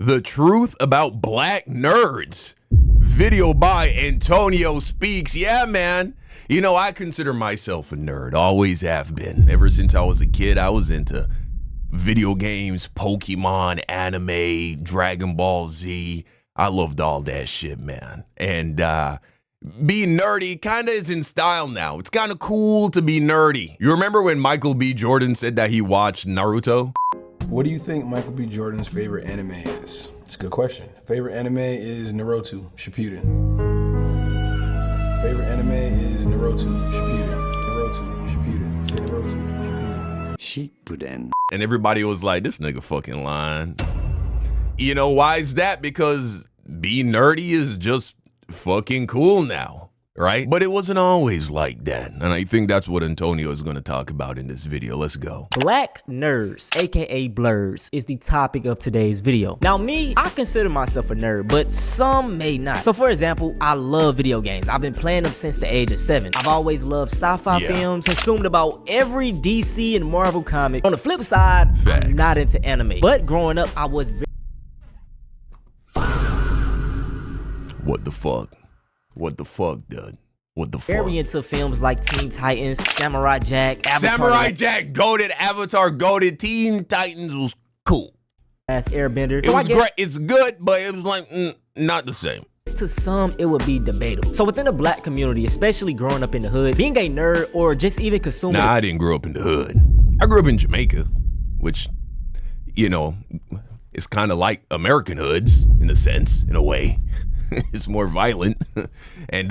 The Truth About Black Nerds. Video by Antonio Speaks. Yeah, man. You know, I consider myself a nerd. Always have been. Ever since I was a kid, I was into video games, Pokemon, anime, Dragon Ball Z. I loved all that shit, man. And being nerdy kind of is in style now. It's kind of cool to be nerdy. You remember when Michael B. Jordan said that he watched Naruto? What do you think Michael B. Jordan's favorite anime is? It's a good question. Favorite anime is Naruto Shippuden. Favorite anime is Naruto Shippuden. Naruto Shippuden. Naruto Shippuden. And everybody was like, this nigga fucking lying. You know, why is that? Because being nerdy is just fucking cool now, right? But it wasn't always like that. And I think that's what Antonio is going to talk about in this video. Let's go. Black nerds, aka blurs, is the topic of today's video. Now me, I consider myself a nerd, but some may not. So for example, I love video games. I've been playing them since the age of 7. I've always loved sci-fi films, consumed about every DC and Marvel comic. On the flip side, I'm not into anime. But growing up, I was very What the fuck? What the fuck, dude? What the fuck? very into films like Teen Titans, Samurai Jack, Avatar. Samurai Jack, goated, Avatar, goated, Teen Titans was cool. Last Airbender. It was great. It's good, but it was like, not the same. To some, it would be debatable. So within the black community, especially growing up in the hood, being a nerd or just even consuming... Nah, I didn't grow up in the hood. I grew up in Jamaica, which, you know, it's kind of like American hoods in a sense, in a way. It's more violent. And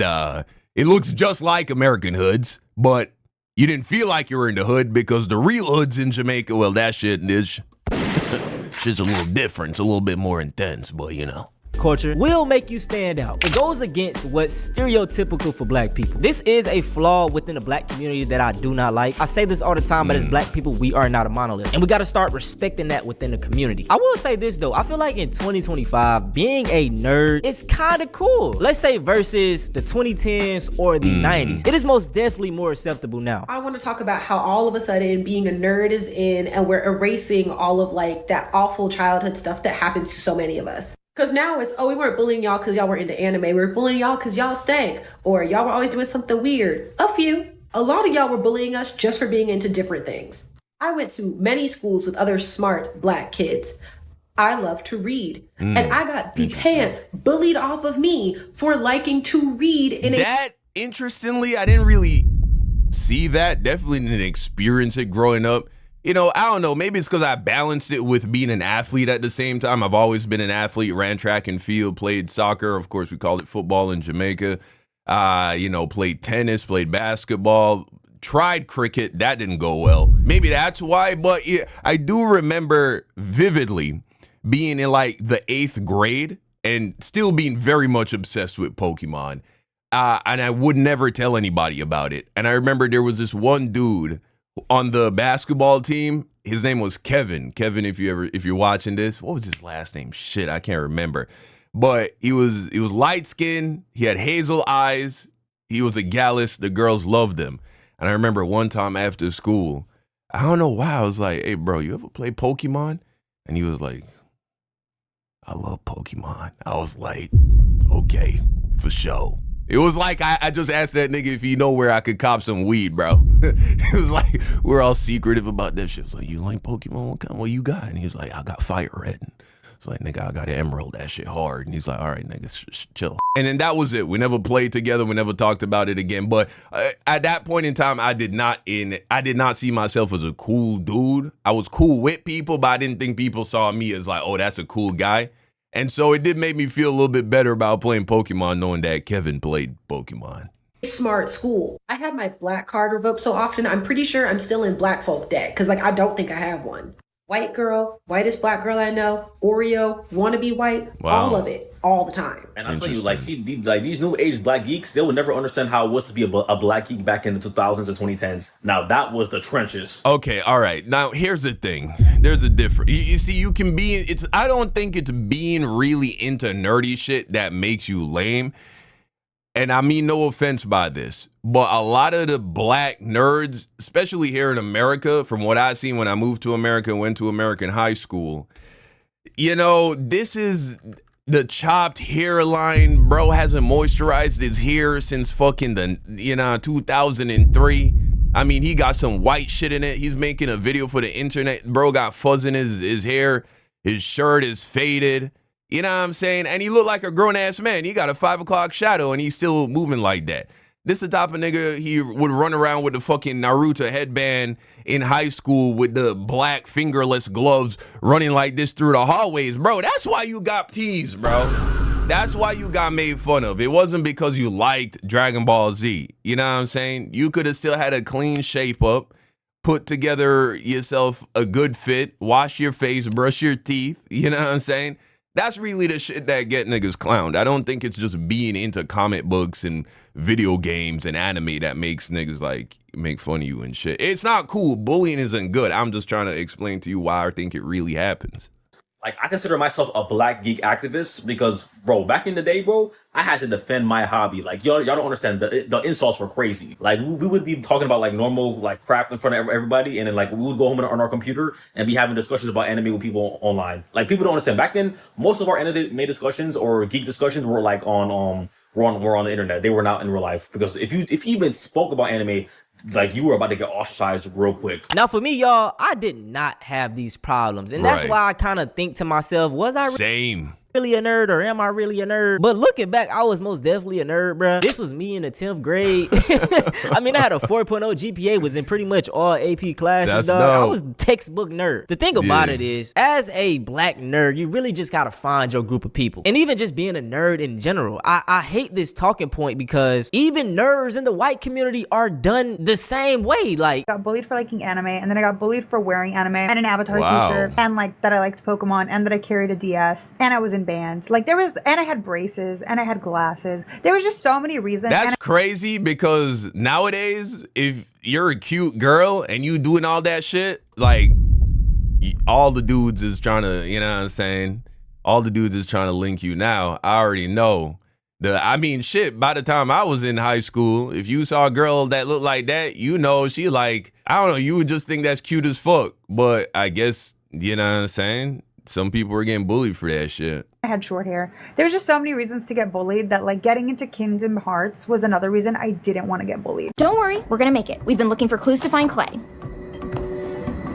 it looks just like American hoods, but you didn't feel like you were in the hood because the real hoods in Jamaica, well, that shit is shit's a little different. It's a little bit more intense, but you know. Culture will make you stand out. It goes against what's stereotypical for black people. This is a flaw within the black community that I do not like. I say this all the time, but as black people, we are not a monolith. And we gotta start respecting that within the community. I will say this though, I feel like in 2025, being a nerd is kinda cool. Let's say versus the 2010s or the 90s. It is most definitely more acceptable now. I want to talk about how all of a sudden being a nerd is in and we're erasing all of like that awful childhood stuff that happens to so many of us. Because now it's, oh, we weren't bullying y'all because y'all were into anime. We were bullying y'all because y'all stank. Or y'all were always doing something weird. A few. A lot of y'all were bullying us just for being into different things. I went to many schools with other smart black kids. I love to read. And I got the pants bullied off of me for liking to read in That, interestingly, I didn't really see that. Definitely didn't experience it growing up. You know, I don't know, maybe it's because I balanced it with being an athlete at the same time. I've always been an athlete, ran track and field, played soccer. Of course, we call it football in Jamaica. You know, played tennis, played basketball, tried cricket. That didn't go well. Maybe that's why, but yeah, I do remember vividly being in like the 8th grade and still being very much obsessed with Pokemon. And I would never tell anybody about it. And I remember there was this one dude on the basketball team. His name was Kevin. Kevin, if you're watching this, what was his last name? Shit, I can't remember. But he was light skinned. He had hazel eyes. He was a Gallus. The girls loved him. And I remember one time after school, I don't know why, I was like, hey bro, you ever play Pokemon? And he was like, I love Pokemon. I was like, okay, for sure. It was like I just asked that nigga if he know where I could cop some weed, bro. It was like, we're all secretive about that shit. It's like, you like Pokemon? What kind? What you got? And he was like, I got Fire Red. It's like, nigga, I got an Emerald. That shit hard. And he's like, all right, nigga, chill. And then that was it. We never played together. We never talked about it again. But at that point in time, I did not see myself as a cool dude. I was cool with people, but I didn't think people saw me as like, oh, that's a cool guy. And so it did make me feel a little bit better about playing Pokemon, knowing that Kevin played Pokemon. smart school. I had my black card revoked so often, I'm pretty sure I'm still in black folk debt. Because like, I don't think I have one. White girl, whitest black girl I know, Oreo, wanna be white, all of it, all the time. And I'm telling you, like, see, like these new age black geeks, they would never understand how it was to be a black geek back in the 2000s and 2010s. Now that was the trenches. Okay, all right. Now here's the thing. There's a difference. You see, you can be. I don't think it's being really into nerdy shit that makes you lame. And I mean no offense by this, but a lot of the black nerds, especially here in America, from what I've seen when I moved to America and went to American high school, You know, this is the chopped hairline. Bro hasn't moisturized his hair since fucking 2003. I mean, he got some white shit in it. He's making a video for the internet. Bro got fuzz in his hair. His shirt is faded. You know what I'm saying? And he looked like a grown-ass man. He got a 5 o'clock shadow, and he's still moving like that. This the type of nigga he would run around with the fucking Naruto headband in high school with the black fingerless gloves running like this through the hallways. Bro, that's why you got teased, bro. That's why you got made fun of. It wasn't because you liked Dragon Ball Z. You know what I'm saying? You could have still had a clean shape up, put together yourself a good fit, wash your face, brush your teeth. You know what I'm saying? That's really the shit that get niggas clowned. I don't think it's just being into comic books and video games and anime that makes niggas like make fun of you and shit. It's not cool. Bullying isn't good. I'm just trying to explain to you why I think it really happens. Like, I consider myself a black geek activist because, bro, back in the day, bro, I had to defend my hobby. Like, y'all don't understand. The insults were crazy. Like, we would be talking about, like, normal, like, crap in front of everybody. And then, like, we would go home on our computer and be having discussions about anime with people online. Like, people don't understand. Back then, most of our anime discussions or geek discussions were, like, were on the internet. They were not in real life. Because if you even spoke about anime, like, you were about to get ostracized real quick. Now, for me, y'all, I did not have these problems. And that's why I kind of think to myself, was I really a nerd, or am I really a nerd? But looking back, I was most definitely a nerd, bruh. This was me in the 10th grade. I mean, I had a 4.0 GPA, was in pretty much all AP classes, dog. I was textbook nerd. The thing about it is, as a black nerd, you really just gotta find your group of people. And even just being a nerd in general, I hate this talking point because even nerds in the white community are done the same way. Like, I got bullied for liking anime, and then I got bullied for wearing anime and an Avatar t-shirt, and like that I liked Pokemon, and that I carried a DS, and I was in bands. Like, and I had braces, and I had glasses. There was just so many reasons. That's crazy, because nowadays, if you're a cute girl and you doing all that shit, like, all the dudes is trying to, you know what I'm saying? All the dudes is trying to link you now. I already know. I mean, shit, by the time I was in high school, if you saw a girl that looked like that, you know, she like, I don't know, you would just think that's cute as fuck. But I guess, you know what I'm saying? Some people were getting bullied for that shit. I had short hair. There's just so many reasons to get bullied that, like, getting into Kingdom Hearts was another reason I didn't want to get bullied. Don't worry, we're gonna make it. We've been looking for clues to find Clay.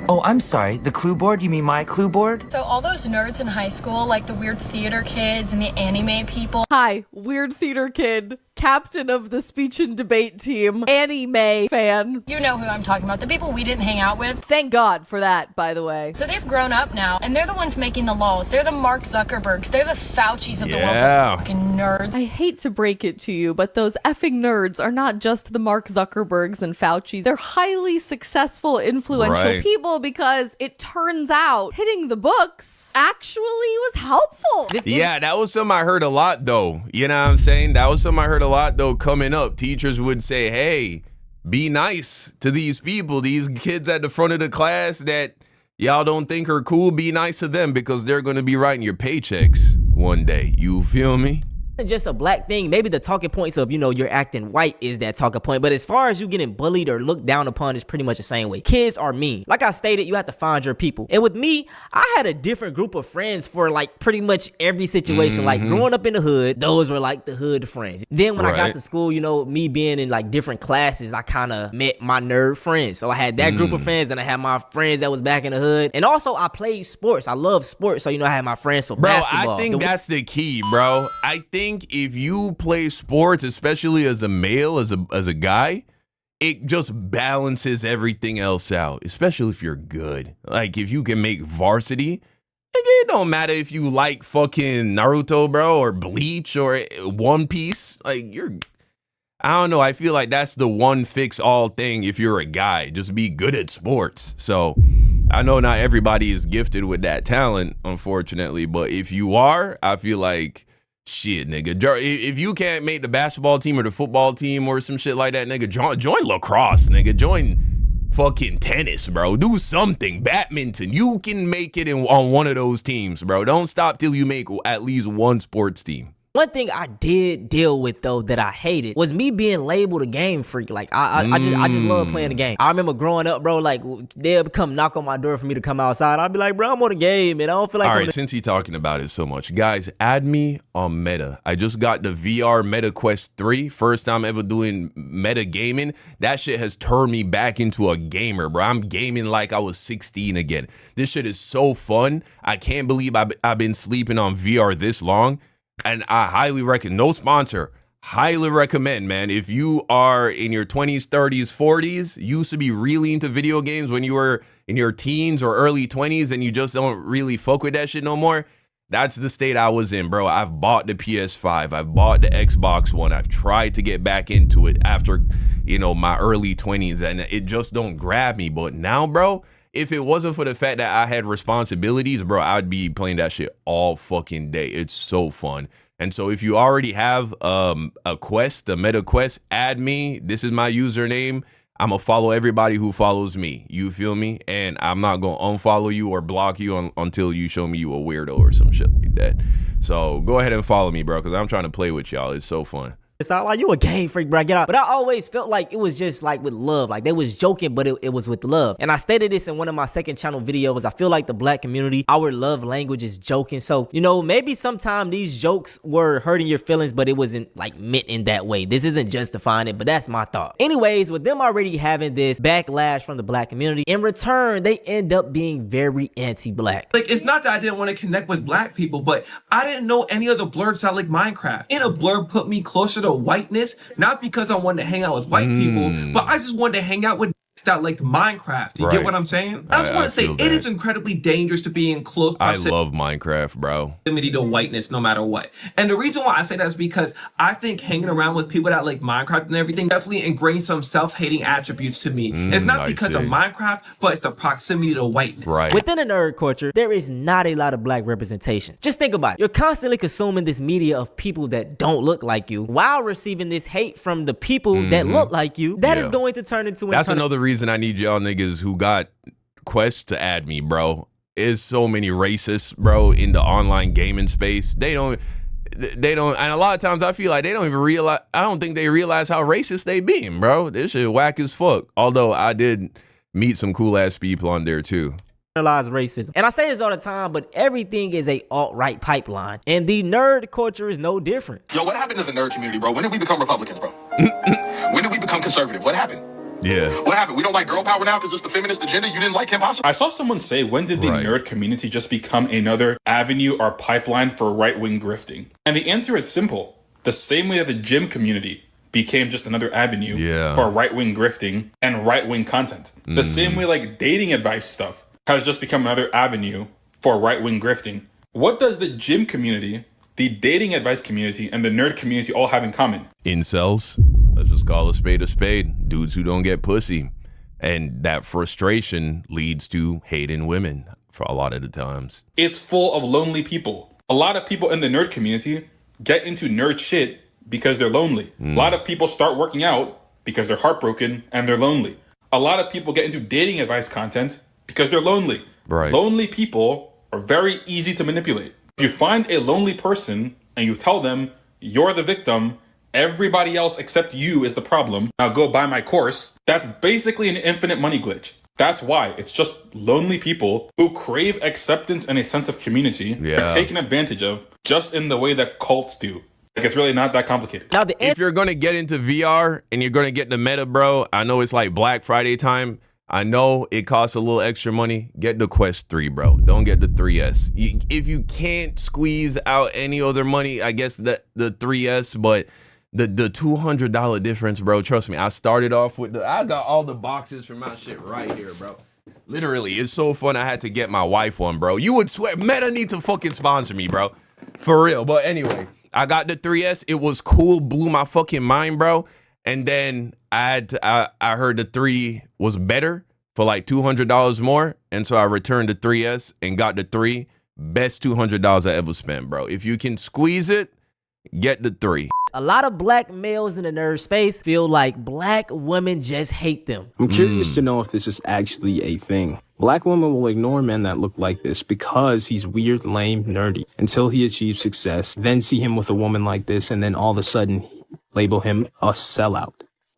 Oh, I'm sorry. The clue board? You mean my clue board? So all those nerds in high school, like the weird theater kids and the anime people. Hi, weird theater kid, captain of the speech and debate team, anime fan. You know who I'm talking about, the people we didn't hang out with. Thank God for that, by the way. So they've grown up now, and they're the ones making the laws. They're the Mark Zuckerbergs. They're the Faucis of the world. They're fucking nerds. I hate to break it to you, but those effing nerds are not just the Mark Zuckerbergs and Faucis. They're highly successful, influential people, because it turns out hitting the books actually was helpful. Yeah, that was something I heard a lot, though. You know what I'm saying? That was something I heard a lot, though, coming up. Teachers would say, hey, be nice to these people, these kids at the front of the class that y'all don't think are cool. Be nice to them because they're going to be writing your paychecks one day. You feel me? Just a black thing. Maybe the talking points of, you know, you're acting white is that talking point. But as far as you getting bullied or looked down upon, it's pretty much the same way. Kids are mean. Like I stated, you have to find your people. And with me, I had a different group of friends for like pretty much every situation. Like growing up in the hood, those were like the hood friends. Then when I got to school, you know, me being in like different classes, I kind of met my nerd friends. So I had that group of friends, and I had my friends that was back in the hood. And also I played sports. I love sports. So, you know, I had my friends for basketball. I think that's the key, bro. I think if you play sports, especially as a male, as a guy, it just balances everything else out, especially if you're good. Like, if you can make varsity, it don't matter if you like fucking Naruto, bro, or Bleach, or One Piece. Like, I don't know, I feel like that's the one fix-all thing if you're a guy. Just be good at sports. So I know not everybody is gifted with that talent, unfortunately, but if you are, I feel like, shit, nigga, if you can't make the basketball team or the football team or some shit like that, nigga, join lacrosse, nigga. Join fucking tennis, bro. Do something. Badminton. You can make it on one of those teams, bro. Don't stop till you make at least one sports team. One thing I did deal with though that I hated was me being labeled a game freak. Like I just love playing the game. I remember growing up, bro, like they'll come knock on my door for me to come outside. I'd be like, bro, I'm on the game and I don't feel like. All right, since he's talking about it so much, guys, add me on Meta. I just got the VR Meta Quest 3. First time ever doing meta gaming. That shit has turned me back into a gamer, bro. I'm gaming like I was 16 again. This shit is so fun. I can't believe I've been sleeping on VR this long. And I highly recommend, no sponsor, highly recommend, man. If you are in your 20s, 30s, 40s, used to be really into video games when you were in your teens or early 20s and you just don't really fuck with that shit no more, that's the state I was in, bro. I've bought the PS5. I've bought the Xbox One. I've tried to get back into it after, you know, my early 20s and it just don't grab me. But now, bro, if it wasn't for the fact that I had responsibilities, bro, I'd be playing that shit all fucking day. It's so fun. And so if you already have a quest, a meta quest, add me. This is my username. I'm going to follow everybody who follows me. You feel me? And I'm not going to unfollow you or block you until you show me you a weirdo or some shit like that. So go ahead and follow me, bro, because I'm trying to play with y'all. It's so fun. It's not like you a game freak, bro. Get out. But I always felt like it was just like with love. Like they was joking, but it was with love. And I stated this in one of my second channel videos. I feel like the black community, our love language is joking. So, you know, maybe sometime these jokes were hurting your feelings, but it wasn't like meant in that way. This isn't justifying it, but that's my thought. Anyways, with them already having this backlash from the black community, in return, they end up being very anti-black. Like, it's not that I didn't want to connect with black people, but I didn't know any other blurbs that like Minecraft. And a blurb put me closer to whiteness, not because I wanted to hang out with white people, but I just wanted to hang out with that like Minecraft. You get what I'm saying? I just want to say it is incredibly dangerous to be in close proximity. I love Minecraft, bro. To whiteness, no matter what. And the reason why I say that is because I think hanging around with people that like Minecraft and everything definitely ingrained some self-hating attributes to me. It's not because of Minecraft, but it's the proximity to whiteness. Right. Within the nerd culture, there is not a lot of black representation. Just think about it. You're constantly consuming this media of people that don't look like you while receiving this hate from the people that look like you. That is going to turn into That's another reason I need y'all niggas who got quests to add me, bro. Is so many racists, bro, in the online gaming space. They don't, and a lot of times I feel like they don't even realize, I don't think they realize how racist they being, bro. This shit whack as fuck. Although I did meet some cool ass people on there too. Racism. And I say this all the time, but everything is a alt-right pipeline. And the nerd culture is no different. Yo, what happened to the nerd community, bro? When did we become Republicans, bro? When did we become conservative? What happened? Yeah. What happened? We don't like girl power now because it's the feminist agenda? You didn't like Kim Possible? I saw someone say, when did the nerd community just become another avenue or pipeline for right-wing grifting? And the answer is simple. The same way that the gym community became just another avenue for right-wing grifting and right-wing content. The same way like dating advice stuff has just become another avenue for right-wing grifting. What does the gym community, the dating advice community, and the nerd community all have in common? Incels. Let's just call a spade a spade. Dudes who don't get pussy. And that frustration leads to hating women for a lot of the times. It's full of lonely people. A lot of people in the nerd community get into nerd shit because they're lonely. A lot of people start working out because they're heartbroken and they're lonely. A lot of people get into dating advice content because they're lonely. Lonely people are very easy to manipulate. If you find a lonely person and you tell them you're the victim, everybody else except you is the problem, now go buy my course, that's basically an infinite money glitch. That's why it's just lonely people who crave acceptance and a sense of community are taken advantage of just in the way that cults do. Like, it's really not that complicated. Now, if you're going to get into VR and you're going to get the meta, bro, I know it's like Black Friday time. I know it costs a little extra money. Get the Quest 3, bro. Don't get the 3S. If you can't squeeze out any other money, I guess the 3S, but the $200 difference, bro, trust me. I started off with I got all the boxes for my shit right here, bro. Literally, it's so fun. I had to get my wife one, bro. You would swear Meta needs to fucking sponsor me, bro. For real. But anyway, I got the 3S. It was cool. Blew my fucking mind, bro. And then I heard the 3 was better for like $200 more. And so I returned the 3S and got the 3. Best $200 I ever spent, bro. If you can squeeze it, Get the 3. A lot of black males in the nerd space feel like black women just hate them. I'm curious to know if this is actually a thing. Black women will ignore men that look like this because he's weird, lame, nerdy, until he achieves success, then see him with a woman like this, and then all of a sudden label him a sellout.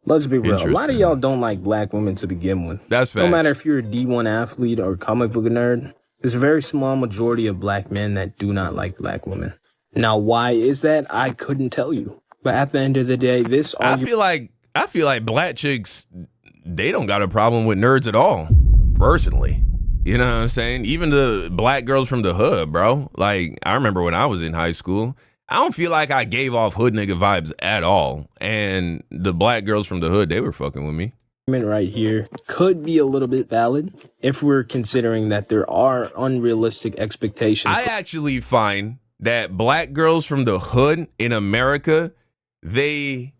Let's be real, a lot of y'all don't like black women to begin with. That's facts. No matter if you're a D1 athlete or comic book nerd, there's a very small majority of black men that do not like black women. Now, why is that? I couldn't tell you. But at the end of the day, I feel like black chicks, they don't got a problem with nerds at all, personally. You know what I'm saying? Even the black girls from the hood, bro. Like, I remember when I was in high school, I don't feel like I gave off hood nigga vibes at all. And the black girls from the hood, they were fucking with me. Right here could be a little bit valid if we're considering that there are unrealistic expectations. I actually find that black girls from the hood in America, they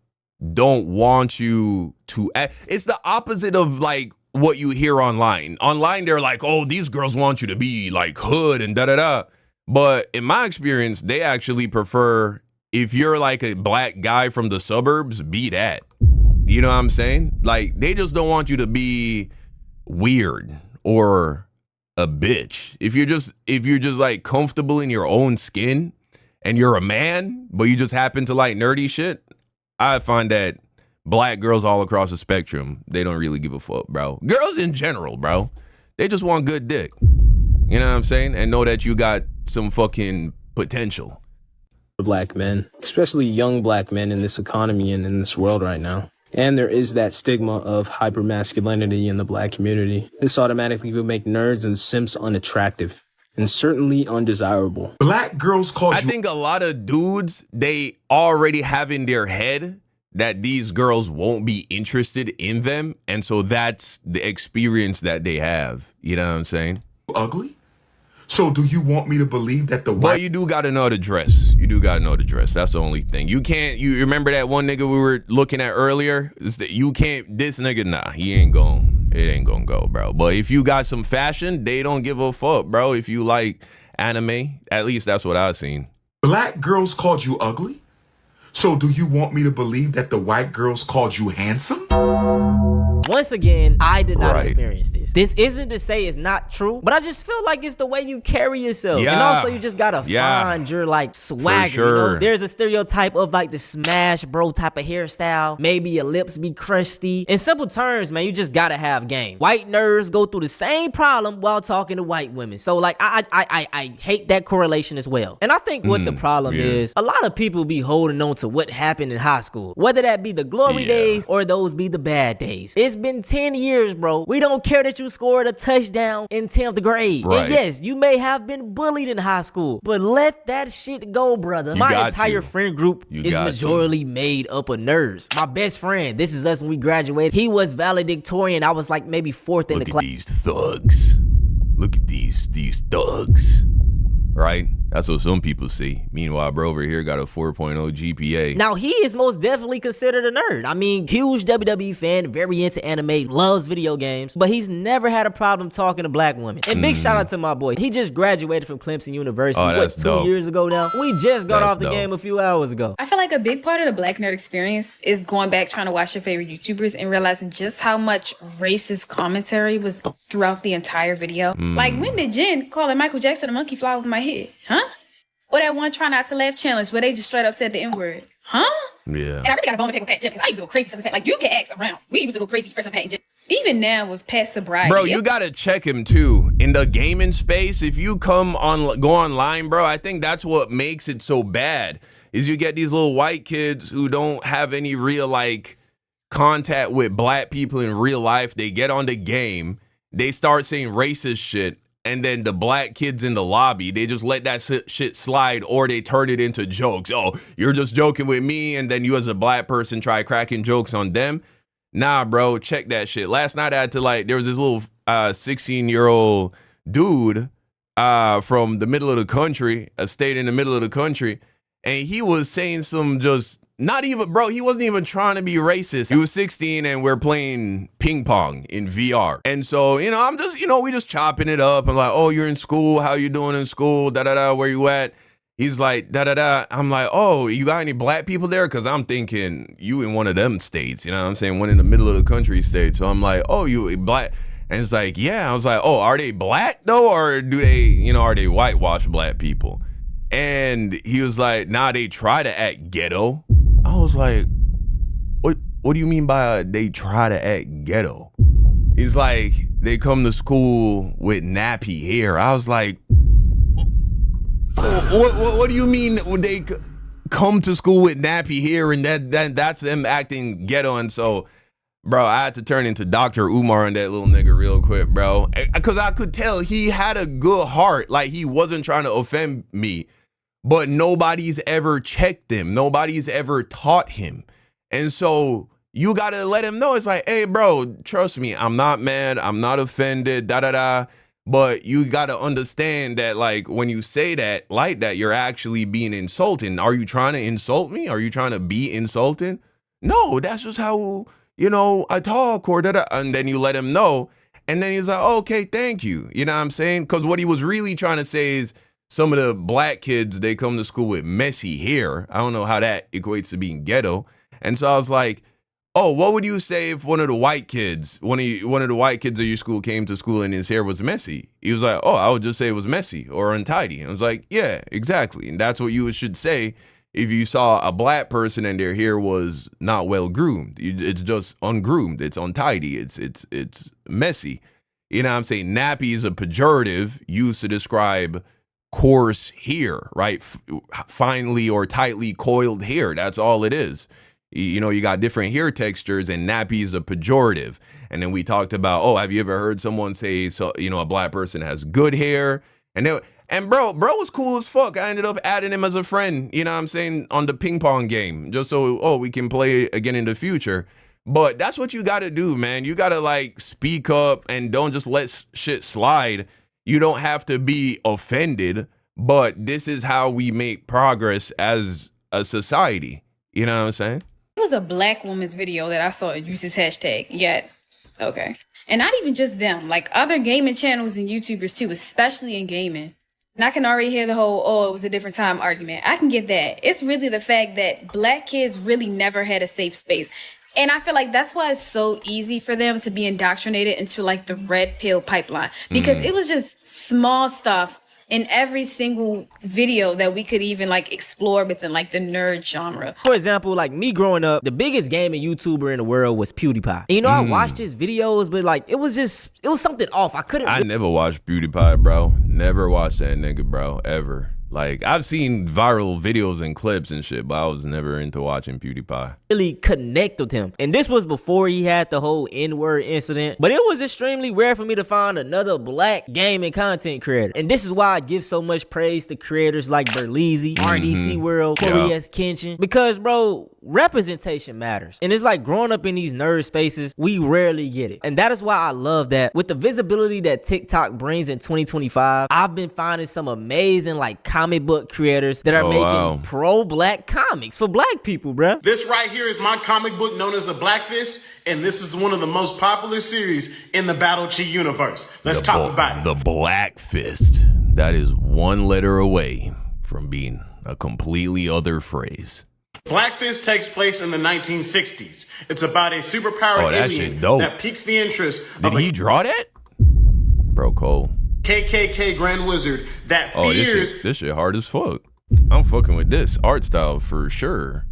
don't want you to act. It's the opposite of like what you hear online. Online, they're like, oh, these girls want you to be like hood and da-da-da. But in my experience, they actually prefer, if you're like a black guy from the suburbs, be that. You know what I'm saying? Like, they just don't want you to be weird or a bitch. If you're just like comfortable in your own skin and you're a man, but you just happen to like nerdy shit, I find that black girls all across the spectrum, they don't really give a fuck, bro. Girls in general, bro, they just want good dick. You know what I'm saying? And know that you got some fucking potential. Black men, especially young black men in this economy and in this world right now. And there is that stigma of hypermasculinity in the black community. This automatically would make nerds and simps unattractive and certainly undesirable. Black girls call you... I think a lot of dudes, they already have in their head that these girls won't be interested in them. And so that's the experience that they have. You know what I'm saying? Ugly? So do you want me to believe that the white... Well, you do got to know the dress. You do got to know the dress. That's the only thing. You can't... You remember that one nigga we were looking at earlier? Is that you can't... This nigga, nah, he ain't going... It ain't gonna go, bro. But if you got some fashion, they don't give a fuck, bro. If you like anime, at least that's what I've seen. Black girls called you ugly? So do you want me to believe that the white girls called you handsome? Once again, I did not experience this. This isn't to say it's not true, but I just feel like it's the way you carry yourself. And also you just gotta find your like swagger. Sure. You know? There's a stereotype of like the smash bro type of hairstyle. Maybe your lips be crusty. In simple terms, man, you just gotta have game. White nerds go through the same problem while talking to white women. So like I hate that correlation as well. And I think what the problem is, a lot of people be holding on to what happened in high school. Whether that be the glory days or those be the bad days. It's been 10 years, bro. We don't care that you scored a touchdown in 10th grade. And yes, you may have been bullied in high school, but let that shit go, brother. My entire friend group is majorly made up of nerds. My best friend, this is us when we graduated. He was valedictorian. I was like maybe 4th in the class. Look at these thugs. Look at these thugs. Right? That's what some people see. Meanwhile, bro over here got a 4.0 GPA. Now, he is most definitely considered a nerd. I mean, huge WWE fan, very into anime, loves video games, but he's never had a problem talking to black women. And big shout out to my boy. He just graduated from Clemson University, 2 years ago now? We just got off the game a few hours ago. I feel like a big part of the black nerd experience is going back, trying to watch your favorite YouTubers and realizing just how much racist commentary was throughout the entire video. Like, when did Jen call Michael Jackson a monkey fly over my head? Huh? Or that one try not to laugh challenge where they just straight up said the N-word. Huh? Yeah. And I really got a bone to pick with Pat Jen because I used to go crazy for some Pat. Like, you can ask around. We used to go crazy for some Pat Jen. Even now with past sobriety. Bro, you gotta check him too. In the gaming space, if you go online, bro, I think that's what makes it so bad. Is you get these little white kids who don't have any real like contact with black people in real life. They get on the game, they start saying racist shit. And then the black kids in the lobby, they just let that shit slide, or they turn it into jokes. Oh, you're just joking with me, and then you as a black person try cracking jokes on them. Nah, bro, check that shit. Last night I had to there was this little 16-year-old dude from the middle of the country, a state in the middle of the country, and he was saying some just, not even, bro, he wasn't even trying to be racist. He was 16 and we're playing ping pong in VR. And so, I'm just, we just chopping it up and like, oh, you're in school. How you doing in school? Da-da-da, where you at? He's like, da-da-da. I'm like, oh, you got any black people there? Because I'm thinking you in one of them states, you know what I'm saying? One in the middle of the country state. So I'm like, oh, you black? And it's like, yeah. I was like, oh, are they black though? Or do they, you know, are they whitewashed black people? And he was like, nah, they try to act ghetto. I was like, what do you mean by they try to act ghetto? He's like, they come to school with nappy hair. I was like, what do you mean they come to school with nappy hair and that's them acting ghetto? And so, bro, I had to turn into Dr. Umar on that little nigga real quick, bro. Because I could tell he had a good heart. Like, he wasn't trying to offend me. But nobody's ever checked him. Nobody's ever taught him. And so you got to let him know. It's like, hey, bro, trust me. I'm not mad. I'm not offended, da-da-da. But you got to understand that, like, when you say that like that, you're actually being insulting. Are you trying to insult me? Are you trying to be insulting? No, that's just how, you know, I talk or da-da. And then you let him know. And then he's like, okay, thank you. You know what I'm saying? Because what he was really trying to say is some of the black kids, they come to school with messy hair. I don't know how that equates to being ghetto. And so I was like, oh, what would you say if one of the white kids, one of the white kids at your school came to school and his hair was messy? He was like, oh, I would just say it was messy or untidy. I was like, yeah, exactly. And that's what you should say if you saw a black person and their hair was not well groomed. It's just ungroomed. It's untidy. It's messy. You know what I'm saying? Nappy is a pejorative used to describe coarse hair, right? Finely or tightly coiled hair. That's all it is. You know, you got different hair textures, and nappy is a pejorative. And then we talked about, oh, have you ever heard someone say, so, you know, a black person has good hair? And bro was cool as fuck. I ended up adding him as a friend, you know what I'm saying, on the ping pong game, just so, oh, we can play again in the future. But that's what you got to do, man. You got to, like, speak up and don't just let shit slide. You don't have to be offended, but this is how we make progress as a society. You know what I'm saying? It was a black woman's video that I saw use this hashtag. Yet, okay. And not even just them, like other gaming channels and YouTubers too, especially in gaming. And I can already hear the whole, oh, it was a different time argument. I can get that. It's really the fact that black kids really never had a safe space. And I feel like that's why it's so easy for them to be indoctrinated into like the red pill pipeline, because it was just small stuff in every single video that we could even like explore within like the nerd genre. For example, like me growing up, the biggest gaming YouTuber in the world was PewDiePie. And you know, I watched his videos, but like it was something off. I never watched PewDiePie, bro. Never watched that nigga, bro, ever. Like, I've seen viral videos and clips and shit, but I was never into watching PewDiePie. Really connect with him. And this was before he had the whole N-word incident. But it was extremely rare for me to find another black gaming content creator. And this is why I give so much praise to creators like Berleezy, RDC World, Corey S. Kenshin. Because, bro, representation matters. And it's like growing up in these nerd spaces, we rarely get it. And that is why I love that with the visibility that TikTok brings in 2025, I've been finding some amazing like comic book creators that are making pro-black comics for black people, bruh. This right here is my comic book known as The Black Fist, and this is one of the most popular series in the Battle Chi universe. Let's talk about it. The Black Fist. That is one letter away from being a completely other phrase. Black Fist takes place in the 1960s. It's about a superpowered alien that piques the interest of Did he draw that? Bro, Cole. KKK Grand Wizard that fears... this shit hard as fuck. I'm fucking with this art style for sure.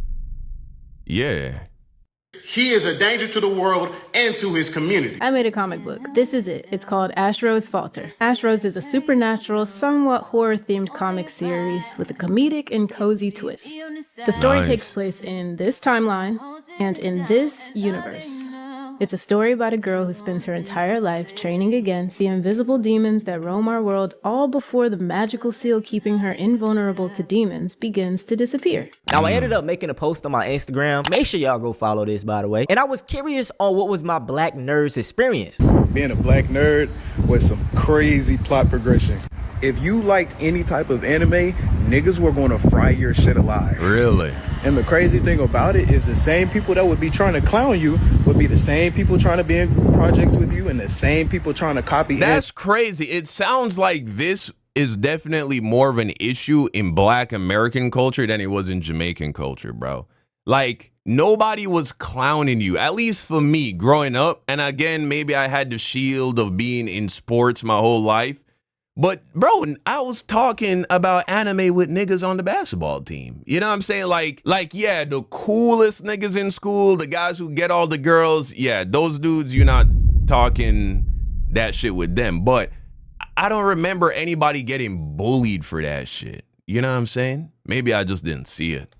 Yeah. He is a danger to the world and to his community. I made a comic book. This is it. It's called Astro's Falter. Astro's is a supernatural, somewhat horror-themed comic series with a comedic and cozy twist. The story takes place in this timeline and in this universe. It's a story about a girl who spends her entire life training against the invisible demons that roam our world, all before the magical seal keeping her invulnerable to demons begins to disappear. Now, I ended up making a post on my Instagram. Make sure y'all go follow this, by the way. And I was curious on what was my black nerd's experience. Being a black nerd was some crazy plot progression. If you liked any type of anime, niggas were gonna fry your shit alive. Really? And the crazy thing about it is the same people that would be trying to clown you would be the same people trying to be in group projects with you and the same people trying to copy. That's crazy. It sounds like this is definitely more of an issue in Black American culture than it was in Jamaican culture, bro. Like, nobody was clowning you, at least for me growing up. And again, maybe I had the shield of being in sports my whole life. But, bro, I was talking about anime with niggas on the basketball team. You know what I'm saying? Like, yeah, the coolest niggas in school, the guys who get all the girls, yeah, those dudes, you're not talking that shit with them. But I don't remember anybody getting bullied for that shit. You know what I'm saying? Maybe I just didn't see it.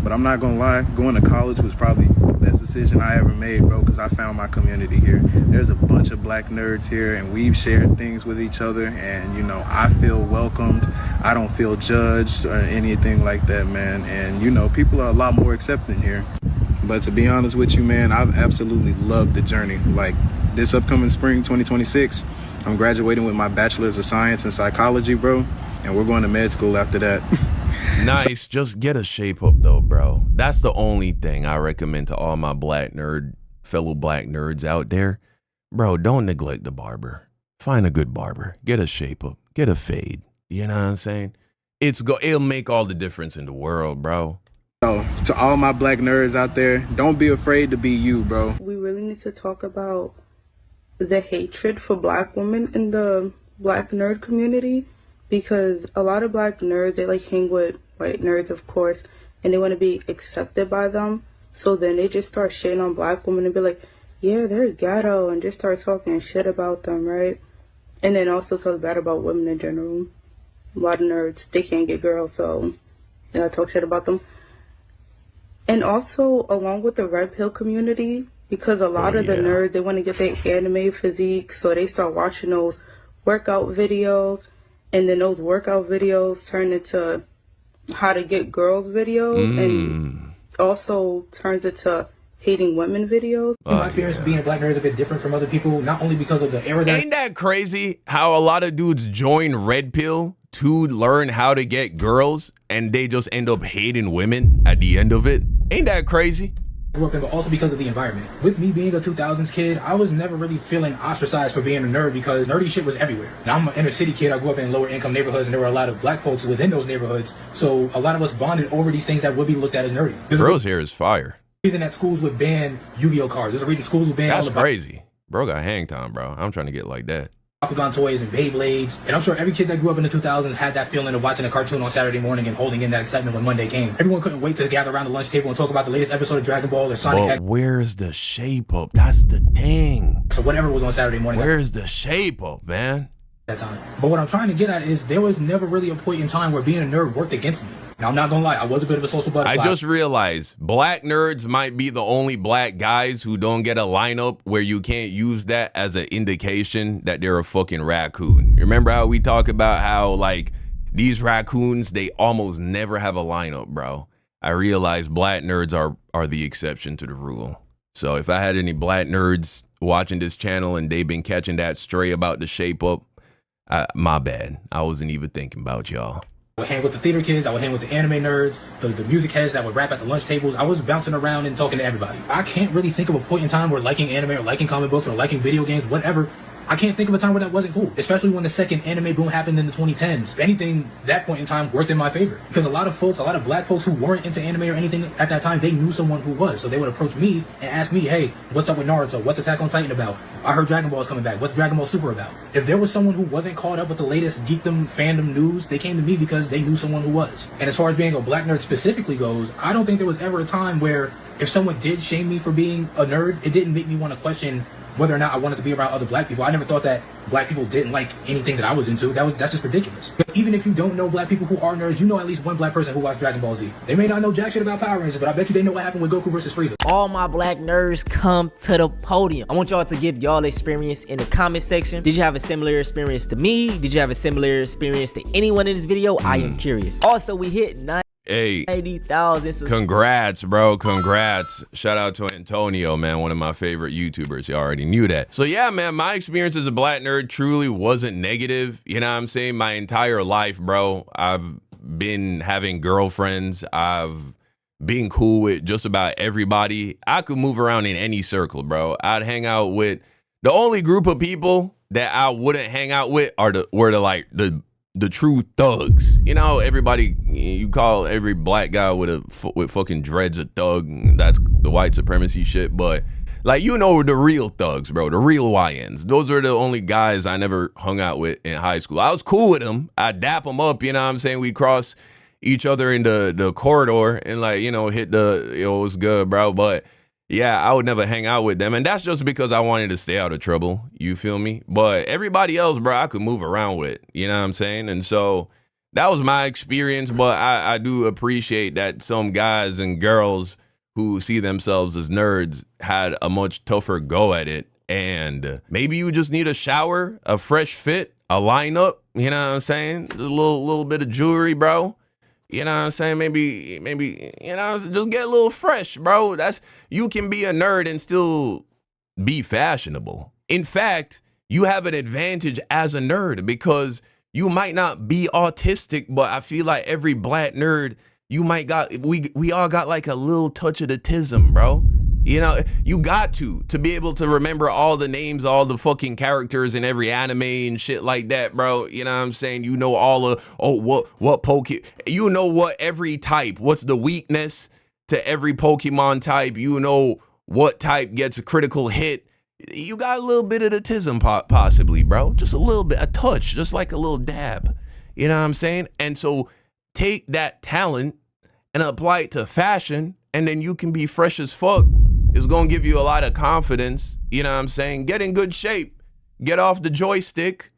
But I'm not gonna lie, going to college was probably the best decision I ever made, bro, because I found my community here. There's a bunch of Black nerds here, and we've shared things with each other, and, you know, I feel welcomed. I don't feel judged or anything like that, man. And, you know, people are a lot more accepting here. But to be honest with you, man, I've absolutely loved the journey. Like, this upcoming spring, 2026, I'm graduating with my Bachelor's of Science in Psychology, bro, and we're going to med school after that. Nice. Just get a shape up though, bro. That's the only thing I recommend to all my fellow black nerds out there. Bro, don't neglect the barber. Find a good barber. Get a shape up. Get a fade. You know what I'm saying? It'll make all the difference in the world, bro. So, to all my Black nerds out there, don't be afraid to be you, bro. We really need to talk about the hatred for Black women in the Black nerd community, because a lot of Black nerds, they like hang with white nerds, of course, and they want to be accepted by them. So then they just start shitting on Black women and be like, yeah, they're ghetto, and just start talking shit about them, right? And then also talk bad about women in general. A lot of nerds, they can't get girls, so I talk shit about them. And also, along with the red pill community, because a lot of the nerds, they want to get their anime physique, so they start watching those workout videos, and then those workout videos turn into how to get girls videos, and also turns into hating women videos. My experience being a Black nerd is a bit different from other people, not only because of the era that... Ain't that crazy how a lot of dudes join red pill to learn how to get girls, and they just end up hating women at the end of it? Ain't that crazy? Grew up in, but also because of the environment. With me being a 2000s kid, I was never really feeling ostracized for being a nerd because nerdy shit was everywhere. Now I'm an inner city kid. I grew up in lower income neighborhoods, and there were a lot of Black folks within those neighborhoods. So a lot of us bonded over these things that would be looked at as nerdy. Bro's hair is fire. There's a reason that schools would ban Yu-Gi-Oh cards. There's a reason schools would ban. That's crazy. Bro got hang time, bro. I'm trying to get like that. Bakugan toys and Beyblades, and I'm sure every kid that grew up in the 2000s had that feeling of watching a cartoon on Saturday morning and holding in that excitement when Monday came. Everyone couldn't wait to gather around the lunch table and talk about the latest episode of Dragon Ball or Sonic. But where's the shape up? That's the thing. So whatever was on Saturday morning. Where's the shape up, man? That time. But what I'm trying to get at is there was never really a point in time where being a nerd worked against me. Now, I'm not gonna lie, I was a bit of a social butterfly. I just realized Black nerds might be the only Black guys who don't get a lineup where you can't use that as an indication that they're a fucking raccoon. You remember how we talk about how, like, these raccoons, they almost never have a lineup, bro? I realized Black nerds are the exception to the rule. So if I had any Black nerds watching this channel and they've been catching that stray about the shape up, my bad. I wasn't even thinking about y'all. I would hang with the theater kids, I would hang with the anime nerds, the music heads that would rap at the lunch tables. I was bouncing around and talking to everybody. I can't really think of a point in time where liking anime or liking comic books or liking video games, whatever, I can't think of a time where that wasn't cool, especially when the second anime boom happened in the 2010s. If anything, that point in time worked in my favor. Because a lot of Black folks who weren't into anime or anything at that time, they knew someone who was. So they would approach me and ask me, hey, what's up with Naruto? What's Attack on Titan about? I heard Dragon Ball is coming back. What's Dragon Ball Super about? If there was someone who wasn't caught up with the latest geekdom, fandom news, they came to me because they knew someone who was. And as far as being a Black nerd specifically goes, I don't think there was ever a time where if someone did shame me for being a nerd, it didn't make me want to question whether or not I wanted to be around other Black people. I never thought that Black people didn't like anything that I was into. That's just ridiculous. Even if you don't know Black people who are nerds, you know at least one Black person who watched Dragon Ball Z. They may not know jack shit about Power Rangers, but I bet you they know what happened with Goku versus Frieza. All my Black nerds, come to the podium. I want y'all to give y'all experience in the comment section. Did you have a similar experience to me? Did you have a similar experience to anyone in this video? I am curious. Also, we hit 90,000. Congrats, bro. Congrats. Shout out to Antonio, man, one of my favorite YouTubers. You already knew that. So yeah, man, my experience as a Black nerd truly wasn't negative. You know what I'm saying? My entire life, bro, I've been having girlfriends. I've been cool with just about everybody. I could move around in any circle, bro. I'd hang out with the only group of people that I wouldn't hang out with were the true thugs. You know, everybody, you call every black guy with fucking dreads a thug. That's the white supremacy shit. But like, you know, the real thugs, bro, the real YNs. Those are the only guys I never hung out with in high school. I was cool with them. I dap them up, you know what I'm saying? We cross each other in the corridor and like, you know, hit the, it was good, bro. But yeah, I would never hang out with them. And that's just because I wanted to stay out of trouble. You feel me? But everybody else, bro, I could move around with, you know what I'm saying? And so that was my experience. But I do appreciate that some guys and girls who see themselves as nerds had a much tougher go at it. And maybe you just need a shower, a fresh fit, a lineup, you know what I'm saying? A little bit of jewelry, bro. You know what I'm saying? Maybe, you know, just get a little fresh, bro. You can be a nerd and still be fashionable. In fact, you have an advantage as a nerd because you might not be autistic, but I feel like every black nerd, we all got like a little touch of autism, bro. You know, you got to be able to remember all the names, all the fucking characters in every anime and shit like that, bro. You know what I'm saying? You know all of, what Pokemon, you know what every type, what's the weakness to every Pokemon type. You know what type gets a critical hit. You got a little bit of autism possibly, bro. Just a little bit, a touch, just like a little dab. You know what I'm saying? And so take that talent and apply it to fashion, and then you can be fresh as fuck. It's gonna give you a lot of confidence. You know what I'm saying? Get in good shape. Get off the joystick.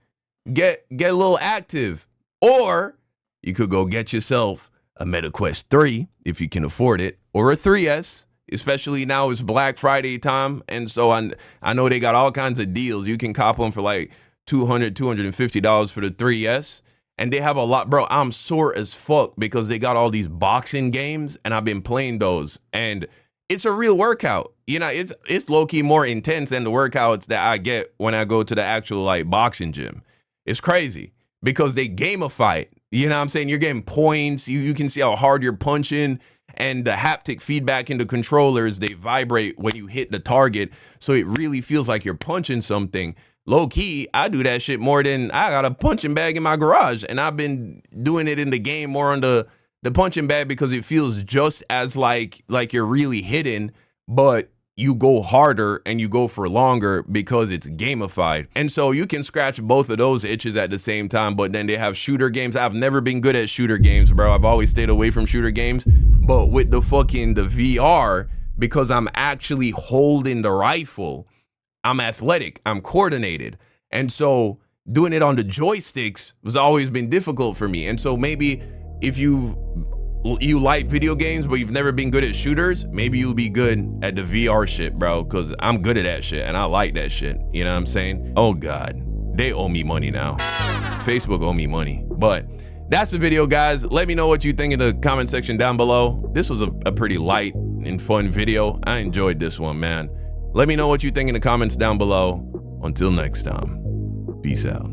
Get a little active. Or you could go get yourself a MetaQuest 3 if you can afford it, or a 3S, especially now it's Black Friday time. And so I know they got all kinds of deals. You can cop them for like $200, $250 for the 3S. And they have a lot, bro. I'm sore as fuck because they got all these boxing games and I've been playing those. And it's a real workout. You know, it's low-key more intense than the workouts that I get when I go to the actual like boxing gym. It's crazy because they gamify it. You know what I'm saying? You're getting points. You can see how hard you're punching, and the haptic feedback in the controllers, they vibrate when you hit the target. So it really feels like you're punching something. Low key, I do that shit more than I got a punching bag in my garage, and I've been doing it in the game more on the punching bag because it feels just as like you're really hitting, but you go harder and you go for longer because it's gamified. And so you can scratch both of those itches at the same time. But then they have shooter games. I've never been good at shooter games, bro. I've always stayed away from shooter games. But with the VR, because I'm actually holding the rifle, I'm athletic, I'm coordinated. And so doing it on the joysticks has always been difficult for me. And so maybe if you like video games, but you've never been good at shooters, maybe you'll be good at the VR shit, bro, because I'm good at that shit and I like that shit. You know what I'm saying? Oh God, they owe me money now. Facebook owe me money. But that's the video, guys. Let me know what you think in the comment section down below. This was a pretty light and fun video. I enjoyed this one, man. Let me know what you think in the comments down below. Until next time, peace out.